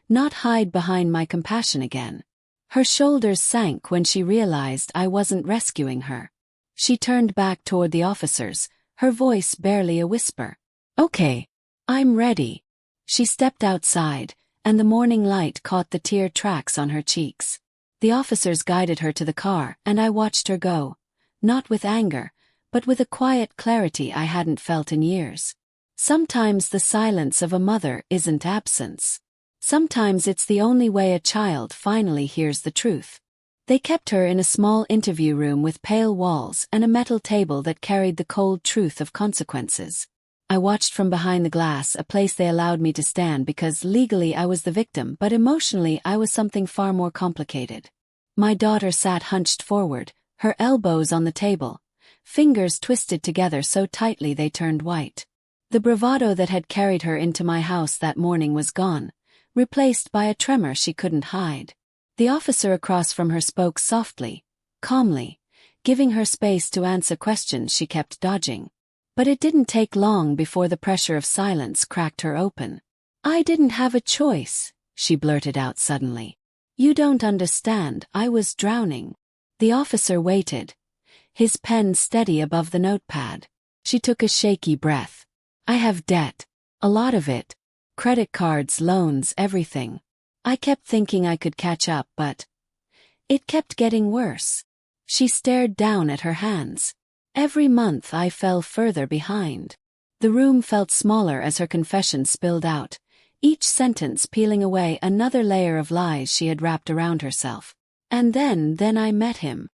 not hide behind my compassion again. Her shoulders sank when she realized I wasn't rescuing her. She turned back toward the officers, her voice barely a whisper. "Okay. I'm ready." She stepped outside, and the morning light caught the tear tracks on her cheeks. The officers guided her to the car, and I watched her go, not with anger, but with a quiet clarity I hadn't felt in years. Sometimes the silence of a mother isn't absence. Sometimes it's the only way a child finally hears the truth. They kept her in a small interview room with pale walls and a metal table that carried the cold truth of consequences. I watched from behind the glass, a place they allowed me to stand because legally I was the victim, but emotionally I was something far more complicated. My daughter sat hunched forward, her elbows on the table, fingers twisted together so tightly they turned white. The bravado that had carried her into my house that morning was gone, replaced by a tremor she couldn't hide. The officer across from her spoke softly, calmly, giving her space to answer questions she kept dodging. But it didn't take long before the pressure of silence cracked her open. "I didn't have a choice," she blurted out suddenly. "You don't understand, I was drowning." The officer waited, his pen steady above the notepad. She took a shaky breath. "I have debt. A lot of it. Credit cards, loans, everything. I kept thinking I could catch up, but it kept getting worse." She stared down at her hands. "Every month I fell further behind." The room felt smaller as her confession spilled out, each sentence peeling away another layer of lies she had wrapped around herself. "And then I met him."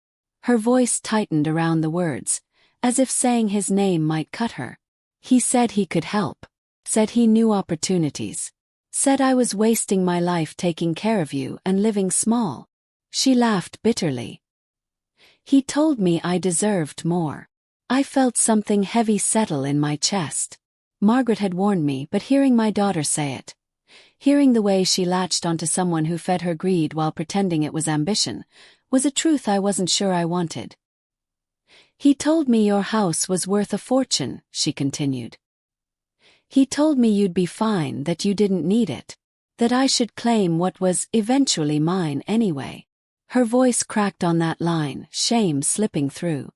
Her voice tightened around the words, as if saying his name might cut her. "He said he could help. Said he knew opportunities. Said I was wasting my life taking care of you and living small." She laughed bitterly. "He told me I deserved more." I felt something heavy settle in my chest. Margaret had warned me, but hearing my daughter say it, hearing the way she latched onto someone who fed her greed while pretending it was ambition, was a truth I wasn't sure I wanted. "He told me your house was worth a fortune," she continued. "He told me you'd be fine, that you didn't need it. That I should claim what was eventually mine anyway." Her voice cracked on that line, shame slipping through.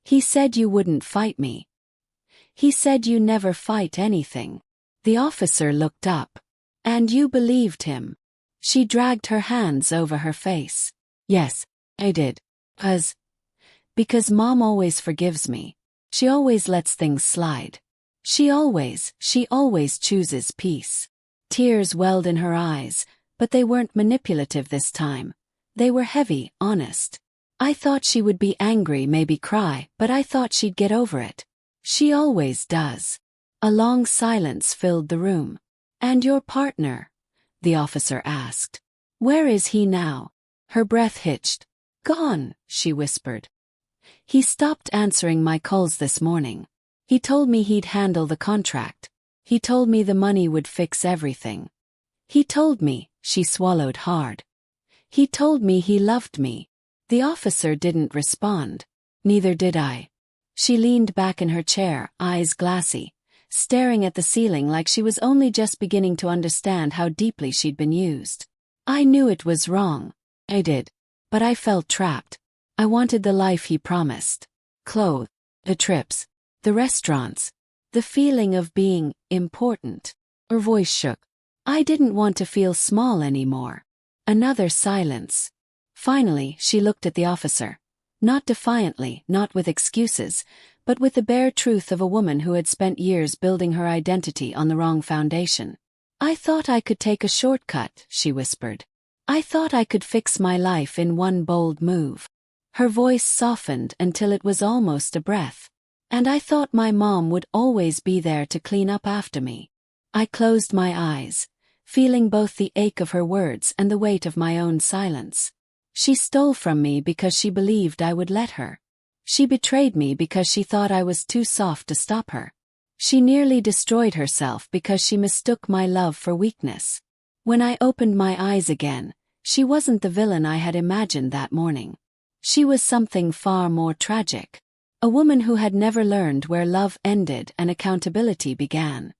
"He said you wouldn't fight me. He said you never fight anything." The officer looked up. "And you believed him?" She dragged her hands over her face. "Yes, I did. Because Mom always forgives me. She always lets things slide. She always chooses peace." Tears welled in her eyes, but they weren't manipulative this time. They were heavy, honest. I thought she would be angry, maybe cry, but I thought she'd get over it. She always does. A long silence filled the room. "And your partner?" the officer asked. "Where is he now?" Her breath hitched. "Gone," she whispered. "He stopped answering my calls this morning. He told me he'd handle the contract. He told me the money would fix everything. He told me," she swallowed hard. "He told me he loved me." The officer didn't respond. Neither did I. She leaned back in her chair, eyes glassy, staring at the ceiling like she was only just beginning to understand how deeply she'd been used. I knew it was wrong. I did. But I felt trapped. I wanted the life he promised. Clothes, the trips, the restaurants, the feeling of being important. Her voice shook. I didn't want to feel small anymore. Another silence. Finally, she looked at the officer. Not defiantly, not with excuses, but with the bare truth of a woman who had spent years building her identity on the wrong foundation. I thought I could take a shortcut, she whispered. I thought I could fix my life in one bold move. Her voice softened until it was almost a breath. And I thought my mom would always be there to clean up after me. I closed my eyes, feeling both the ache of her words and the weight of my own silence. She stole from me because she believed I would let her. She betrayed me because she thought I was too soft to stop her. She nearly destroyed herself because she mistook my love for weakness. When I opened my eyes again, she wasn't the villain I had imagined that morning. She was something far more tragic. A woman who had never learned where love ended and accountability began.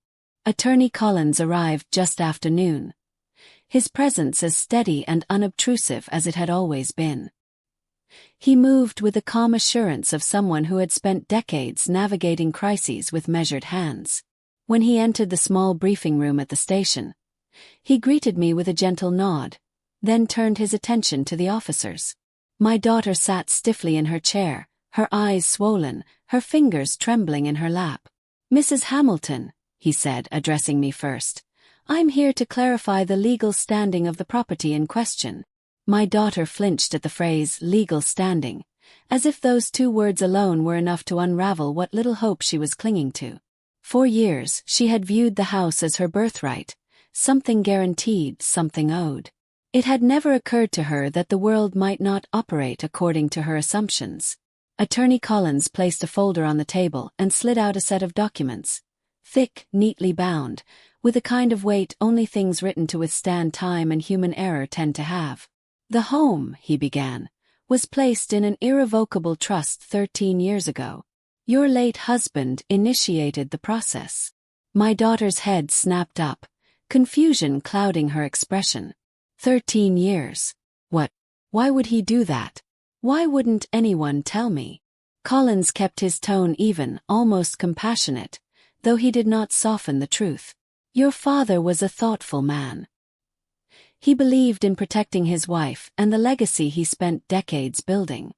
Attorney Collins arrived just after noon. His presence as steady and unobtrusive as it had always been. He moved with the calm assurance of someone who had spent decades navigating crises with measured hands. When he entered the small briefing room at the station, he greeted me with a gentle nod, then turned his attention to the officers. My daughter sat stiffly in her chair, her eyes swollen, her fingers trembling in her lap. "Mrs. Hamilton," he said, addressing me first, "I'm here to clarify the legal standing of the property in question." My daughter flinched at the phrase legal standing, as if those two words alone were enough to unravel what little hope she was clinging to. For years, she had viewed the house as her birthright, something guaranteed, something owed. It had never occurred to her that the world might not operate according to her assumptions. Attorney Collins placed a folder on the table and slid out a set of documents. Thick, neatly bound, with the kind of weight only things written to withstand time and human error tend to have. "The home," he began, "was placed in an irrevocable trust 13 years ago. Your late husband initiated the process." My daughter's head snapped up, confusion clouding her expression. 13 years. What? Why would he do that? Why wouldn't anyone tell me? Collins kept his tone even, almost compassionate, though he did not soften the truth. Your father was a thoughtful man. He believed in protecting his wife and the legacy he spent decades building.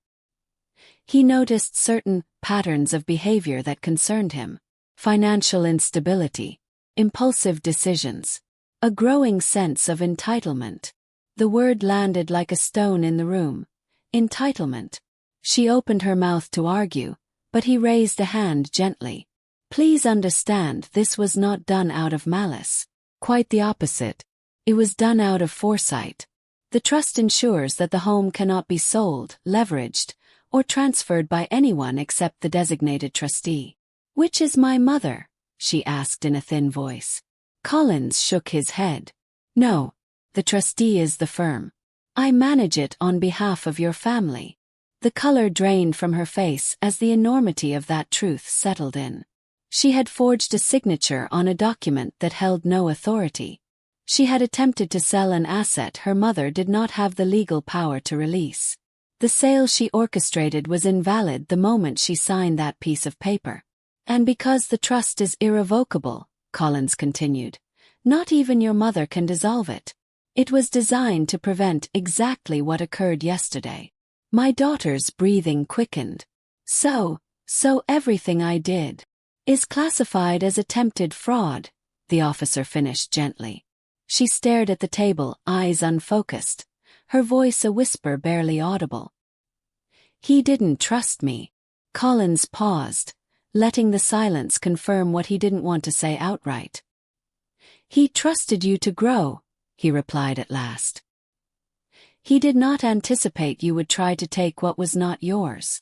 He noticed certain patterns of behavior that concerned him. Financial instability, impulsive decisions, a growing sense of entitlement. The word landed like a stone in the room. Entitlement. She opened her mouth to argue, but he raised a hand gently. "Please understand, this was not done out of malice. Quite the opposite. It was done out of foresight. The trust ensures that the home cannot be sold, leveraged, or transferred by anyone except the designated trustee." "Which is my mother?" she asked in a thin voice. Collins shook his head. "No, the trustee is the firm. I manage it on behalf of your family." The color drained from her face as the enormity of that truth settled in. She had forged a signature on a document that held no authority. She had attempted to sell an asset her mother did not have the legal power to release. The sale she orchestrated was invalid the moment she signed that piece of paper. "And because the trust is irrevocable," Collins continued, "not even your mother can dissolve it. It was designed to prevent exactly what occurred yesterday." My daughter's breathing quickened. So everything I did is classified as attempted fraud," the officer finished gently. She stared at the table, eyes unfocused, her voice a whisper barely audible. "He didn't trust me." Collins paused, letting the silence confirm what he didn't want to say outright. "He trusted you to grow," he replied at last. "He did not anticipate you would try to take what was not yours."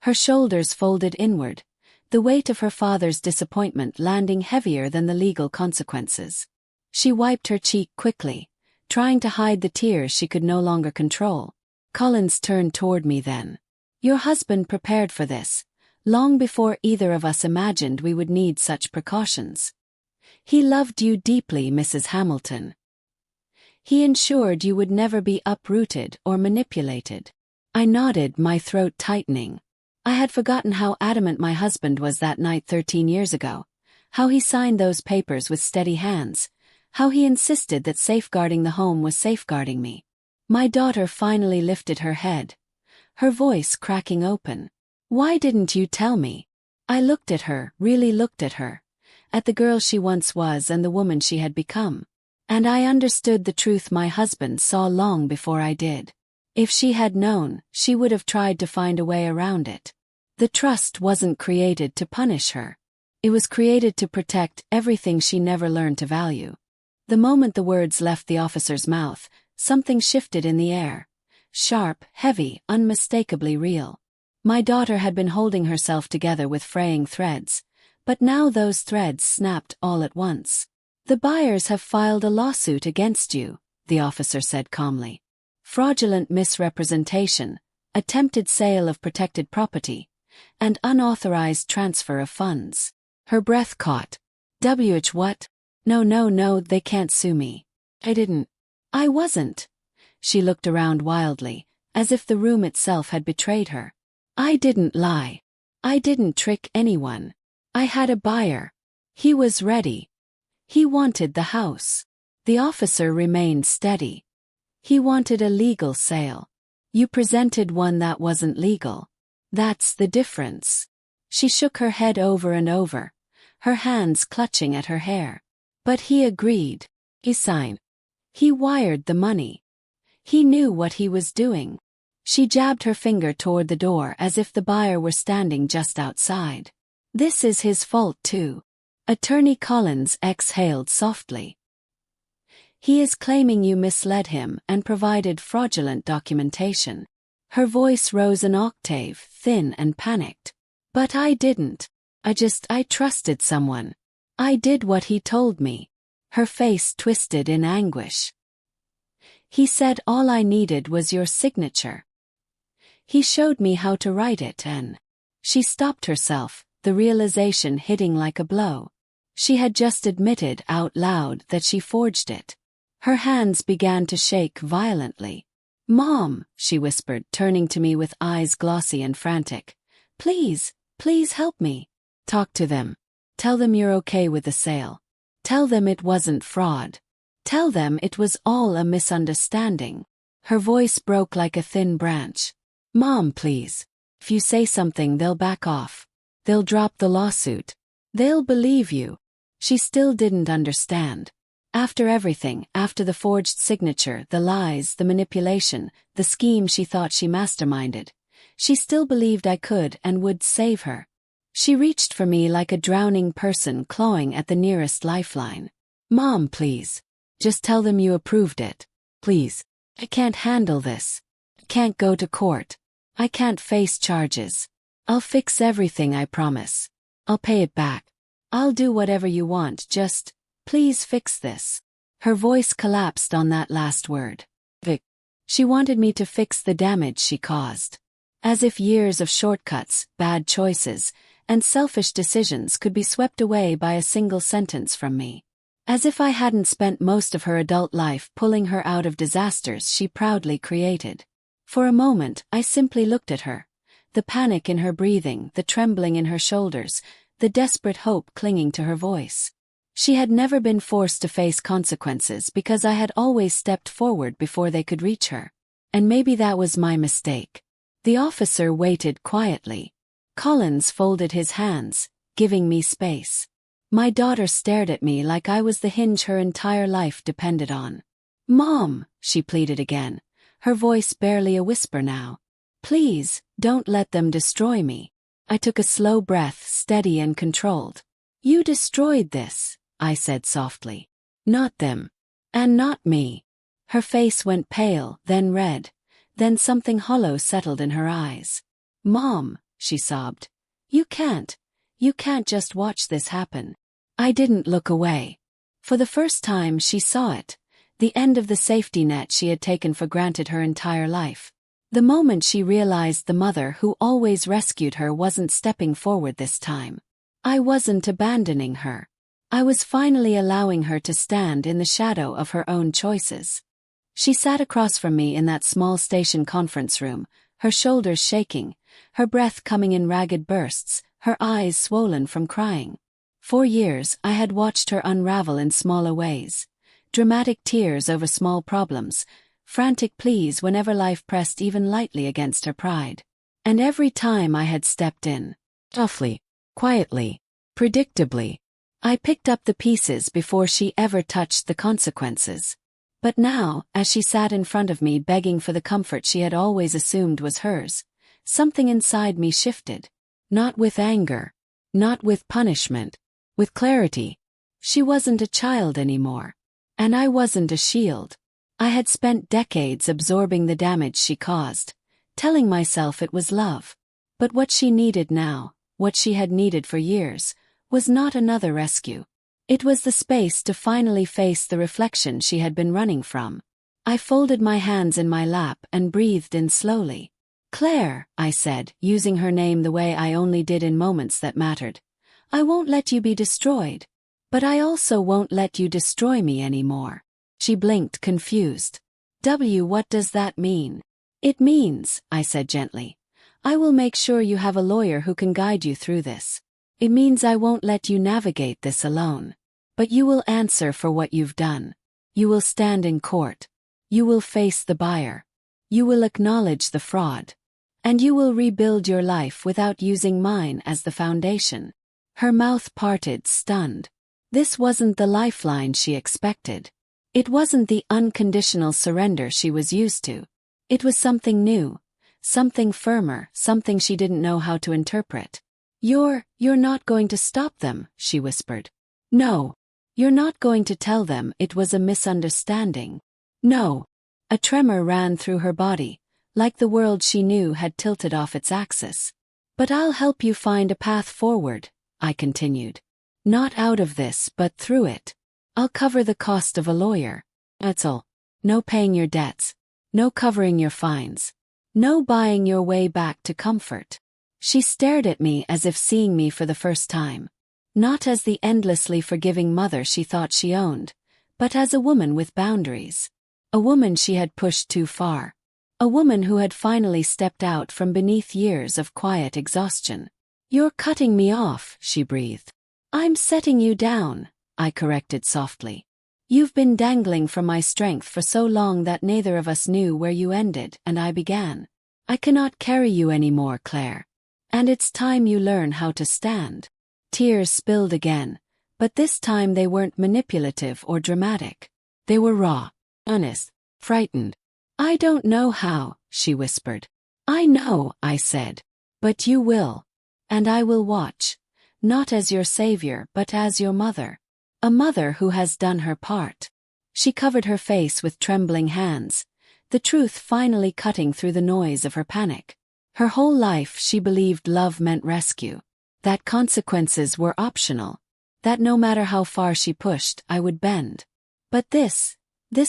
Her shoulders folded inward, the weight of her father's disappointment landing heavier than the legal consequences. She wiped her cheek quickly, trying to hide the tears she could no longer control. Collins turned toward me then. "Your husband prepared for this, long before either of us imagined we would need such precautions. He loved you deeply, Mrs. Hamilton. He ensured you would never be uprooted or manipulated. I nodded, my throat tightening. I had forgotten how adamant my husband was that night 13 years ago, how he signed those papers with steady hands, how he insisted that safeguarding the home was safeguarding me. My daughter finally lifted her head, her voice cracking open. Why didn't you tell me? I looked at her, really looked at her, at the girl she once was and the woman she had become. And I understood the truth my husband saw long before I did. If she had known, she would have tried to find a way around it. The trust wasn't created to punish her. It was created to protect everything she never learned to value. The moment the words left the officer's mouth, something shifted in the air. Sharp, heavy, unmistakably real. My daughter had been holding herself together with fraying threads, but now those threads snapped all at once. The buyers have filed a lawsuit against you, the officer said calmly. Fraudulent misrepresentation, attempted sale of protected property, and unauthorized transfer of funds. Her breath caught. What? No, they can't sue me. I didn't. I wasn't. She looked around wildly, as if the room itself had betrayed her. I didn't lie. I didn't trick anyone. I had a buyer. He was ready. He wanted the house. The officer remained steady. He wanted a legal sale. You presented one that wasn't legal. That's the difference. She shook her head over and over, her hands clutching at her hair. But he agreed. He signed. He wired the money. He knew what he was doing. She jabbed her finger toward the door as if the buyer were standing just outside. This is his fault too. Attorney Collins exhaled softly. He is claiming you misled him and provided fraudulent documentation. Her voice rose an octave, thin and panicked. But I didn't. I trusted someone. I did what he told me. Her face twisted in anguish. He said all I needed was your signature. He showed me how to write it and... She stopped herself, the realization hitting like a blow. She had just admitted out loud that she forged it. Her hands began to shake violently. Mom, she whispered, turning to me with eyes glossy and frantic. Please help me. Talk to them. Tell them you're okay with the sale. Tell them it wasn't fraud. Tell them it was all a misunderstanding. Her voice broke like a thin branch. Mom, please. If you say something, they'll back off. They'll drop the lawsuit. They'll believe you. She still didn't understand. After everything, after the forged signature, the lies, the manipulation, the scheme she thought she masterminded, she still believed I could and would save her. She reached for me like a drowning person clawing at the nearest lifeline. Mom, please. Just tell them you approved it. Please. I can't handle this. I can't go to court. I can't face charges. I'll fix everything, I promise. I'll pay it back. I'll do whatever you want, just, please fix this. Her voice collapsed on that last word. Vic. She wanted me to fix the damage she caused. As if years of shortcuts, bad choices, and selfish decisions could be swept away by a single sentence from me. As if I hadn't spent most of her adult life pulling her out of disasters she proudly created. For a moment, I simply looked at her. The panic in her breathing, the trembling in her shoulders, the desperate hope clinging to her voice. She had never been forced to face consequences because I had always stepped forward before they could reach her. And maybe that was my mistake. The officer waited quietly. Collins folded his hands, giving me space. My daughter stared at me like I was the hinge her entire life depended on. Mom, she pleaded again, her voice barely a whisper now. Please, don't let them destroy me. I took a slow breath, steady and controlled. You destroyed this, I said softly. Not them. And not me. Her face went pale, then red, then something hollow settled in her eyes. Mom, she sobbed. You can't just watch this happen. I didn't look away. For the first time she saw it, the end of the safety net she had taken for granted her entire life. The moment she realized the mother who always rescued her wasn't stepping forward this time. I wasn't abandoning her. I was finally allowing her to stand in the shadow of her own choices. She sat across from me in that small station conference room, her shoulders shaking, her breath coming in ragged bursts, her eyes swollen from crying. For years I had watched her unravel in smaller ways. Dramatic tears over small problems, frantic pleas whenever life pressed even lightly against her pride. And every time I had stepped in, softly, quietly, predictably, I picked up the pieces before she ever touched the consequences. But now, as she sat in front of me begging for the comfort she had always assumed was hers, something inside me shifted. Not with anger, not with punishment, with clarity. She wasn't a child anymore. And I wasn't a shield. I had spent decades absorbing the damage she caused, telling myself it was love. But what she needed now, what she had needed for years, was not another rescue. It was the space to finally face the reflection she had been running from. I folded my hands in my lap and breathed in slowly. "Claire," I said, using her name the way I only did in moments that mattered. "I won't let you be destroyed. But I also won't let you destroy me anymore." She blinked, confused. What does that mean?" "It means," I said gently, "I will make sure you have a lawyer who can guide you through this. It means I won't let you navigate this alone. But you will answer for what you've done. You will stand in court. You will face the buyer. You will acknowledge the fraud. And you will rebuild your life without using mine as the foundation." Her mouth parted, stunned. This wasn't the lifeline she expected. It wasn't the unconditional surrender she was used to. It was something new, something firmer, something she didn't know how to interpret. You're not going to stop them," she whispered. "No. You're not going to tell them it was a misunderstanding. No." A tremor ran through her body, like the world she knew had tilted off its axis. "But I'll help you find a path forward," I continued. "Not out of this, but through it. I'll cover the cost of a lawyer. That's all. No paying your debts. No covering your fines. No buying your way back to comfort." She stared at me as if seeing me for the first time. Not as the endlessly forgiving mother she thought she owned, but as a woman with boundaries. A woman she had pushed too far. A woman who had finally stepped out from beneath years of quiet exhaustion. "You're cutting me off," she breathed. "I'm setting you down," I corrected softly. "You've been dangling from my strength for so long that neither of us knew where you ended and I began. I cannot carry you anymore, Claire. And it's time you learn how to stand." Tears spilled again, but this time they weren't manipulative or dramatic. They were raw, honest, frightened. "I don't know how," she whispered. "I know," I said. "But you will. And I will watch. Not as your savior but as your mother. A mother who has done her part." She covered her face with trembling hands, the truth finally cutting through the noise of her panic. Her whole life she believed love meant rescue, that consequences were optional, that no matter how far she pushed, I would bend. But this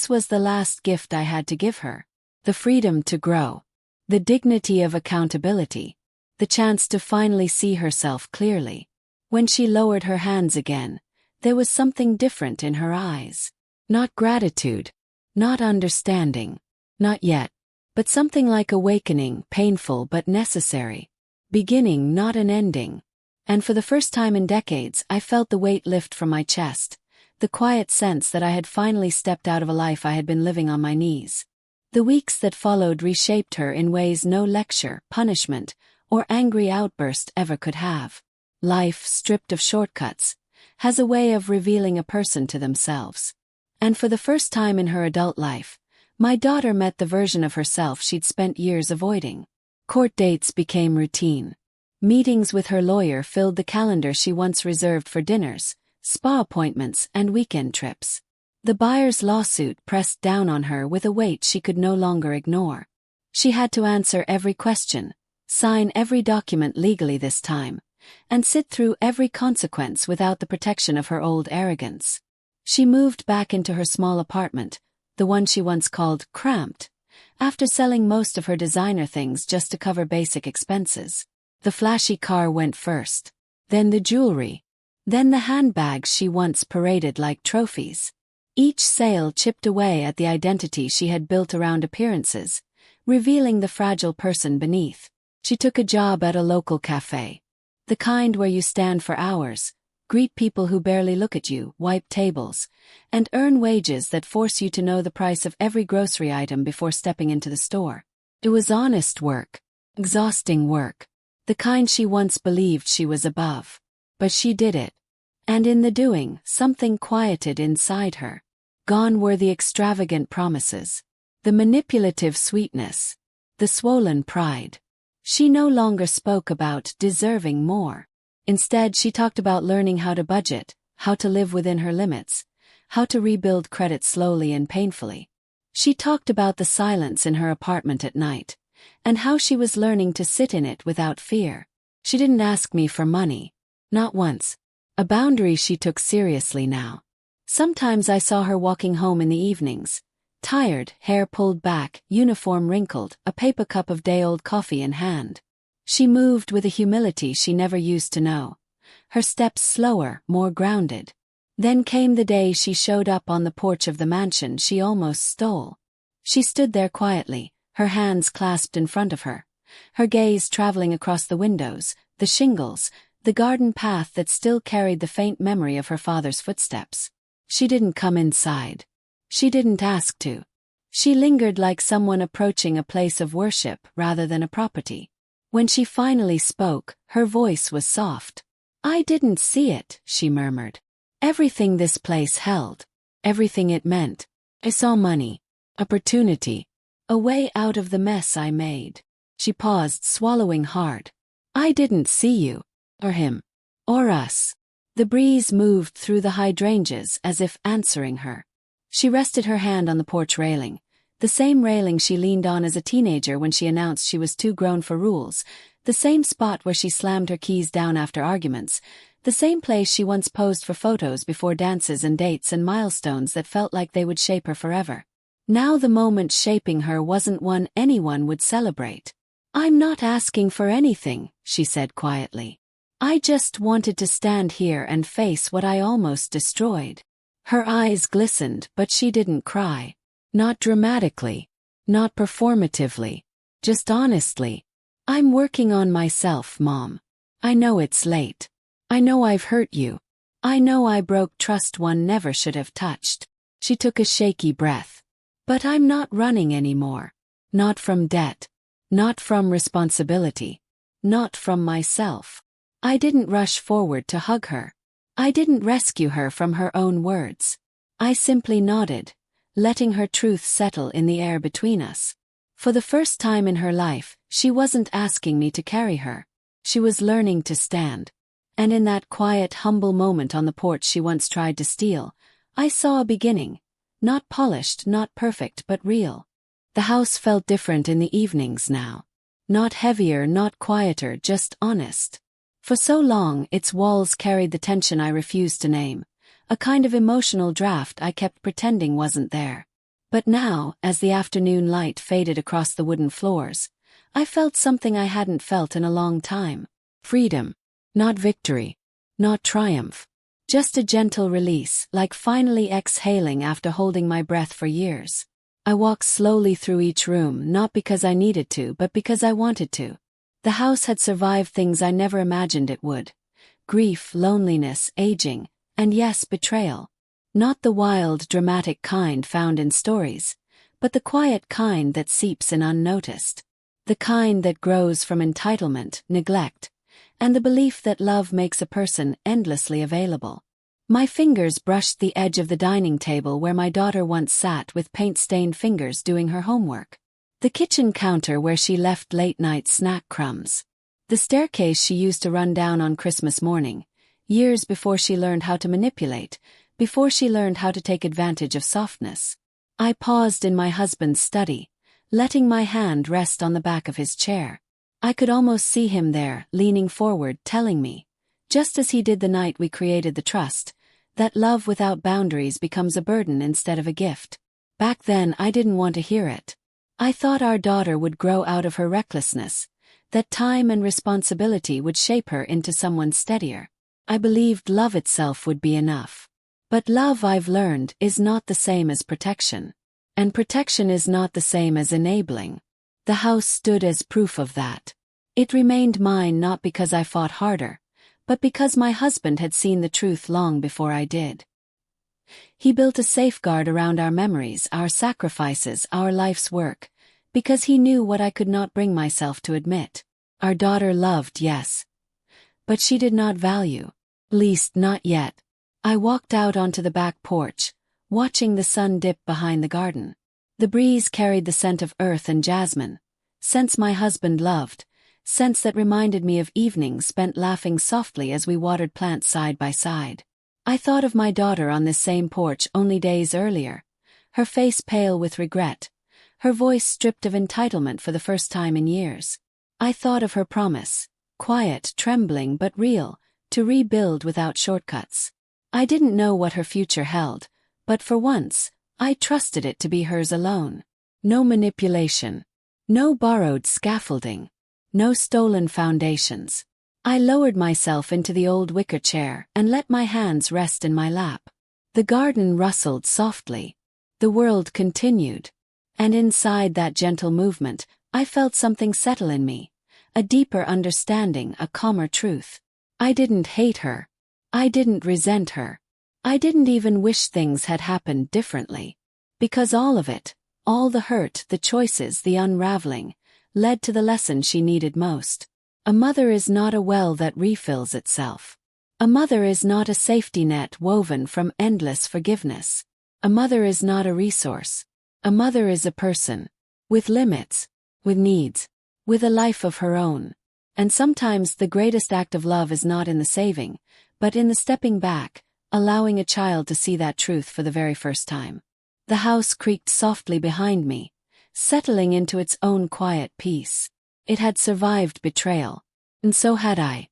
was the last gift I had to give her. The freedom to grow. The dignity of accountability. The chance to finally see herself clearly. When she lowered her hands again, there was something different in her eyes. Not gratitude. Not understanding. Not yet. But something like awakening, painful but necessary. Beginning, not an ending. And for the first time in decades, I felt the weight lift from my chest. The quiet sense that I had finally stepped out of a life I had been living on my knees. The weeks that followed reshaped her in ways no lecture, punishment, or angry outburst ever could have. Life, stripped of shortcuts, has a way of revealing a person to themselves. And for the first time in her adult life, my daughter met the version of herself she'd spent years avoiding. Court dates became routine. Meetings with her lawyer filled the calendar she once reserved for dinners, spa appointments, and weekend trips. The buyer's lawsuit pressed down on her with a weight she could no longer ignore. She had to answer every question, sign every document legally this time, and sit through every consequence without the protection of her old arrogance. She moved back into her small apartment, the one she once called cramped, after selling most of her designer things just to cover basic expenses. The flashy car went first, then the jewelry, then the handbags she once paraded like trophies. Each sale chipped away at the identity she had built around appearances, revealing the fragile person beneath. She took a job at a local cafe. The kind where you stand for hours, greet people who barely look at you, wipe tables, and earn wages that force you to know the price of every grocery item before stepping into the store. It was honest work, exhausting work, the kind she once believed she was above. But she did it. And in the doing, something quieted inside her. Gone were the extravagant promises, the manipulative sweetness, the swollen pride. She no longer spoke about deserving more. Instead, she talked about learning how to budget, how to live within her limits, how to rebuild credit slowly and painfully. She talked about the silence in her apartment at night, and how she was learning to sit in it without fear. She didn't ask me for money. Not once. A boundary she took seriously now. Sometimes I saw her walking home in the evenings, tired, hair pulled back, uniform wrinkled, a paper cup of day-old coffee in hand. She moved with a humility she never used to know. Her steps slower, more grounded. Then came the day she showed up on the porch of the mansion she almost stole. She stood there quietly, her hands clasped in front of her, her gaze traveling across the windows, the shingles, the garden path that still carried the faint memory of her father's footsteps. She didn't come inside. She didn't ask to. She lingered like someone approaching a place of worship rather than a property. When she finally spoke, her voice was soft. "I didn't see it," she murmured. "Everything this place held. Everything it meant. I saw money. Opportunity. A way out of the mess I made." She paused, swallowing hard. "I didn't see you. Or him. Or us." The breeze moved through the hydrangeas as if answering her. She rested her hand on the porch railing, the same railing she leaned on as a teenager when she announced she was too grown for rules, the same spot where she slammed her keys down after arguments, the same place she once posed for photos before dances and dates and milestones that felt like they would shape her forever. Now the moment shaping her wasn't one anyone would celebrate. "I'm not asking for anything," she said quietly. "I just wanted to stand here and face what I almost destroyed." Her eyes glistened, but she didn't cry. Not dramatically. Not performatively. Just honestly. "I'm working on myself, Mom. I know it's late. I know I've hurt you. I know I broke trust one never should have touched." She took a shaky breath. "But I'm not running anymore. Not from debt. Not from responsibility. Not from myself." I didn't rush forward to hug her. I didn't rescue her from her own words. I simply nodded, letting her truth settle in the air between us. For the first time in her life, she wasn't asking me to carry her. She was learning to stand. And in that quiet, humble moment on the porch she once tried to steal, I saw a beginning. Not polished, not perfect, but real. The house felt different in the evenings now. Not heavier, not quieter, just honest. For so long, its walls carried the tension I refused to name, a kind of emotional draft I kept pretending wasn't there. But now, as the afternoon light faded across the wooden floors, I felt something I hadn't felt in a long time. Freedom. Not victory. Not triumph. Just a gentle release, like finally exhaling after holding my breath for years. I walked slowly through each room, not because I needed to, but because I wanted to. The house had survived things I never imagined it would. Grief, loneliness, aging, and yes, betrayal. Not the wild, dramatic kind found in stories, but the quiet kind that seeps in unnoticed. The kind that grows from entitlement, neglect, and the belief that love makes a person endlessly available. My fingers brushed the edge of the dining table where my daughter once sat with paint-stained fingers doing her homework. The kitchen counter where she left late-night snack crumbs. The staircase she used to run down on Christmas morning, years before she learned how to manipulate, before she learned how to take advantage of softness. I paused in my husband's study, letting my hand rest on the back of his chair. I could almost see him there, leaning forward, telling me, just as he did the night we created the trust, that love without boundaries becomes a burden instead of a gift. Back then I didn't want to hear it. I thought our daughter would grow out of her recklessness, that time and responsibility would shape her into someone steadier. I believed love itself would be enough. But love, I've learned, is not the same as protection. And protection is not the same as enabling. The house stood as proof of that. It remained mine not because I fought harder, but because my husband had seen the truth long before I did. He built a safeguard around our memories, our sacrifices, our life's work, because he knew what I could not bring myself to admit. Our daughter loved, yes. But she did not value. Least not yet. I walked out onto the back porch, watching the sun dip behind the garden. The breeze carried the scent of earth and jasmine, scents my husband loved, scents that reminded me of evenings spent laughing softly as we watered plants side by side. I thought of my daughter on this same porch only days earlier, her face pale with regret, her voice stripped of entitlement for the first time in years. I thought of her promise, quiet, trembling but real, to rebuild without shortcuts. I didn't know what her future held, but for once, I trusted it to be hers alone. No manipulation. No borrowed scaffolding. No stolen foundations. I lowered myself into the old wicker chair and let my hands rest in my lap. The garden rustled softly. The world continued. And inside that gentle movement, I felt something settle in me. A deeper understanding, a calmer truth. I didn't hate her. I didn't resent her. I didn't even wish things had happened differently. Because all of it, all the hurt, the choices, the unraveling, led to the lesson she needed most. A mother is not a well that refills itself. A mother is not a safety net woven from endless forgiveness. A mother is not a resource. A mother is a person. With limits. With needs. With a life of her own. And sometimes the greatest act of love is not in the saving, but in the stepping back, allowing a child to see that truth for the very first time. The house creaked softly behind me, settling into its own quiet peace. It had survived betrayal. And so had I.